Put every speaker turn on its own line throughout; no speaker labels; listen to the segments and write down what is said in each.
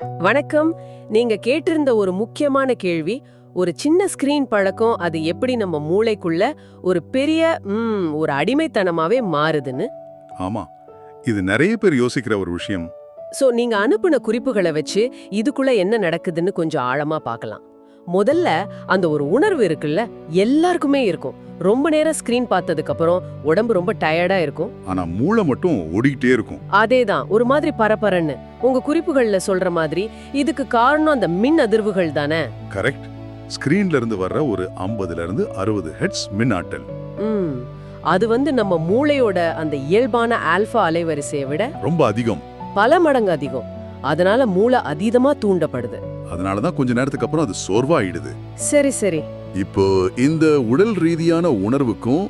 வணக்கம். நீங்க கேட்டிருந்த ஒரு முக்கியமான கேள்வி, ஒரு சின்ன ஸ்கிரீன் பழக்கம் அது எப்படி நம்ம மூளைக்குள்ள ஒரு பெரிய ஒரு அடிமைத்தனமாவே மாறுதுன்னு.
ஆமா, இது நிறைய பேர் யோசிக்கிற ஒரு விஷயம்.
நீங்க அனுப்புன குறிப்புகளை வச்சு இதுக்குள்ள என்ன நடக்குதுன்னு கொஞ்சம் ஆழமா பார்க்கலாம். முதல்ல அந்த ஒரு உணர்வு இருக்குல்ல, எல்லாருக்குமே இருக்கும். ரொம்ப நேரம் ஸ்கிரீன் பார்த்ததுக்கு அப்புறம் உடம்பு ரொம்ப டயர்டா இருக்கும்.
ஆனா மூளை மட்டும் ஓடிக்கிட்டே இருக்கும்.
அதேதான், ஒரு மாதிரி பரபரன்னு. உங்க குறிப்புகள்ல சொல்ற மாதிரி இதுக்கு காரணம் அந்த மின் அதிர்வுகள் தானே?
கரெக்ட். ஸ்கிரீன்ல இருந்து வர்ற ஒரு 50ல இருந்து 60 ஹெர்ட்ஸ் மின் ஆற்றல்.
அது நம்ம மூளையோட அந்த இயல்பான ஆல்பா அலைவரிசையை விட
ரொம்ப அதிகம்,
பல மடங்கு அதிகம். அதனால மூளை அதீதமா தூண்டப்படுது.
அதனாலதான் கொஞ்ச நேரத்துக்கு அப்புறம் அது சோர்வாயிடுது.
சரி.
இப்போ இந்த உடல் ரீதியான உணர்வுக்கும்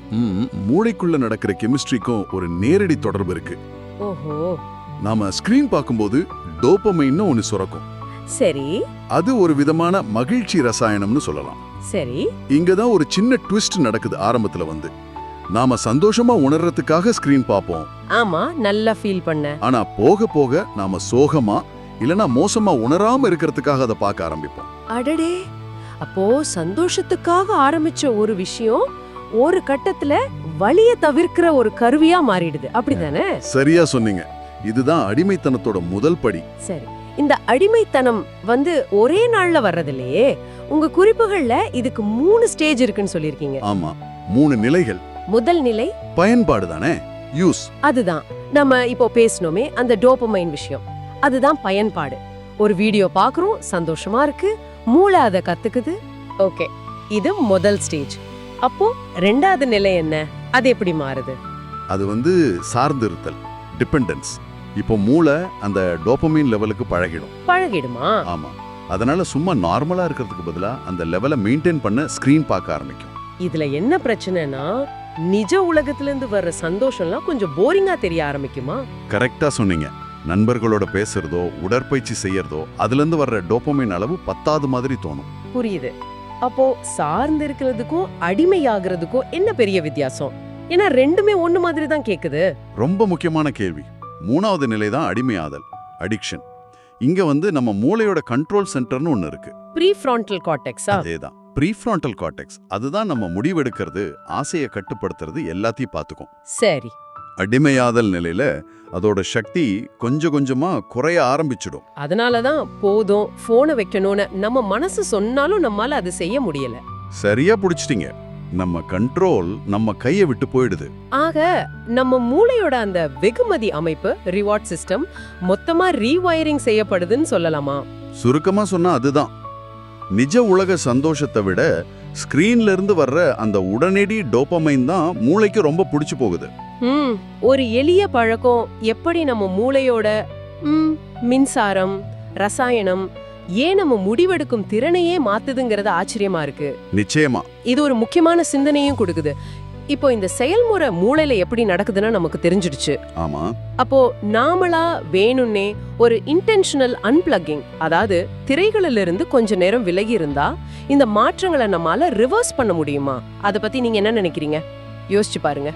மூளைக்குள்ள நடக்கிற கெமிஸ்ட்ரிக்கும் ஒரு நேரடி தொடர்பு இருக்கு.
ஓஹோ.
நாம ஸ்கிரீன் பார்க்கும்போது டோபமைன்னு ஒன்னு சுரக்கும்.
சரி.
அது ஒரு விதமான மகிழ்ச்சி ரசாயனம்னு சொல்லலாம்.
சரி.
இங்கதான் ஒரு சின்ன ட்விஸ்ட் நடக்குது. ஆரம்பத்துல நாம சந்தோஷமா உணர்றதுக்காக ஸ்கிரீன் பார்ப்போம்.
ஆமா, நல்லா ஃபீல் பண்ண.
ஆனா போக போக நாம சோகமா இல்லனா மோசமா உணராம இருக்கிறதுக்காக அதை பார்க்க ஆரம்பிப்போம்.
அடடே, அப்போ சந்தோஷத்துக்காக ஆரம்பிச்ச ஒரு விஷயம் ஒரு கட்டத்துல வலிய தவிர்க்கிற ஒரு கருவியா மாறிடுது, அப்படிதானே?
சரியா சொன்னீங்க. இதுதான் அடிமைத்தனத்தோட முதல் படி.
சரி, இந்த அடிமைத்தனம் ஒரே நாள்ல வர்றதில்லையே. உங்க குறிப்புகள்ல இதுக்கு 3 ஸ்டேஜ் இருக்குன்னு சொல்லிருக்கீங்க.
ஆமா, 3 நிலைகள்.
முதல் நிலை
பயன்பாடு தானே, யூஸ்.
அதுதான் நம்ம இப்போ பேசணுமே, அந்த டோபமைன் விஷயம். அதுதான் பயன்பாடு. ஒரு வீடியோ பாக்குறோம், சந்தோஷமா இருக்கு, மூளை அதை கத்துக்குது. ஓகே, இது முதல் ஸ்டேஜ். அப்போ ரெண்டாவது நிலை என்ன? அது எப்படி மாறுது?
அது சார்ந்திருத்தல், டிபெண்டன்ஸ். இப்போ மூளை அந்த டோபமைன் லெவலுக்கு பழகிடுமா? ஆமா. அதனால சும்மா நார்மலா இருக்கிறதுக்கு பதிலா அந்த லெவலை மெயின்டைன் பண்ண ஸ்கிரீன் பார்க்க ஆரம்பிக்கும்.
இதுல என்ன பிரச்சனைனா, நிஜ உலகத்துல இருந்து வர்ற சந்தோஷம்லாம் கொஞ்சம் போரிங்கா தெரிய ஆரம்பிக்குமா?
கரெக்டா சொன்னீங்க. நண்பர்களோட பேசுறதோ உடற்பயிற்சி செய்யறதோ அதுல இருந்து வர்ற டோபமைன் அளவு 10வது மாதிரி தோணும்.
புரியுது. அப்போ சார்ந்து இருக்கிறதுக்கும் அடிமையாகிறதுக்கும் என்ன பெரிய வித்தியாசம்? ஏன்னா ரெண்டுமே ஒண்ணு மாதிரி தான் கேக்குது.
ரொம்ப முக்கியமான கேள்வி. 3வது நிலை தான் அடிமையாதல், அடிக்ஷன். இங்க நம்ம மூளையோட கண்ட்ரோல் சென்டர்னு ஒன்னு இருக்கு.
ப்ரீஃப்ரான்டல் கார்டெக்ஸா?
அதேதான், ப்ரீஃப்ரான்டல் கார்டெக்ஸ். அதுதான் நம்ம முடிவெடுக்கிறது, ஆசையை கட்டுப்படுத்துறது, எல்லாத்தையும் பார்த்துக்கும்.
சரி.
அடிமையாதல் நிலையில அதோட சக்தி கொஞ்சம் கொஞ்சமா குறைய ஆரம்பிச்சிடும்.
அதனாலதான் போதும் போனை வைக்கணும்னு நம்ம மனசு சொன்னாலும் நம்மால அது செய்ய முடியல.
சரியா புடிச்சிட்டீங்க. நம்ம கண்ட்ரோல் நம்ம கையை விட்டு போயிடுது.
ஆக நம்ம மூளையோட அந்த வெகுமதி அமைப்பு, ரிவார்ட் சிஸ்டம், மொத்தமா ரீவயரிங் செய்யப்படுதுன்னு சொல்லலாமா?
சுருக்கமா சொன்னா அதுதான். நிஜ உலக சந்தோஷத்தை விட ஸ்கிரீன்ல இருந்து வர்ற அந்த உடனடி டோபமைன் தான் மூளைக்கு ரொம்ப பிடிச்சு போகுது.
ஒரு எளிய பழக்கம் எப்படி நம்ம மூளையோட மின்சாரம், ரசாயனம், ஏன் நம்ம முடிவெடுக்கும் திறனையே மாத்துதுங்கிறது ஆச்சரியமா இருக்கு.
நிச்சயமா
இது ஒரு முக்கியமான சிந்தனையும் கொடுக்குது. இப்போ இந்த செயல்முறை மூளையில எப்படி நடக்குதுன்னு நமக்கு தெரிஞ்சிடுச்சு.
ஆமா.
அப்போ நாமளா வேணும்னே ஒரு இன்டென்ஷனல் அன்பிளக்கிங், அதாவது திரைகளில இருந்து கொஞ்ச நேரம் விலகி இருந்தா இந்த மாற்றங்களை நம்மால ரிவர்ஸ் பண்ண முடியுமா? அத பத்தி நீங்க என்ன நினைக்கிறீங்க? யோசிச்சு பாருங்க.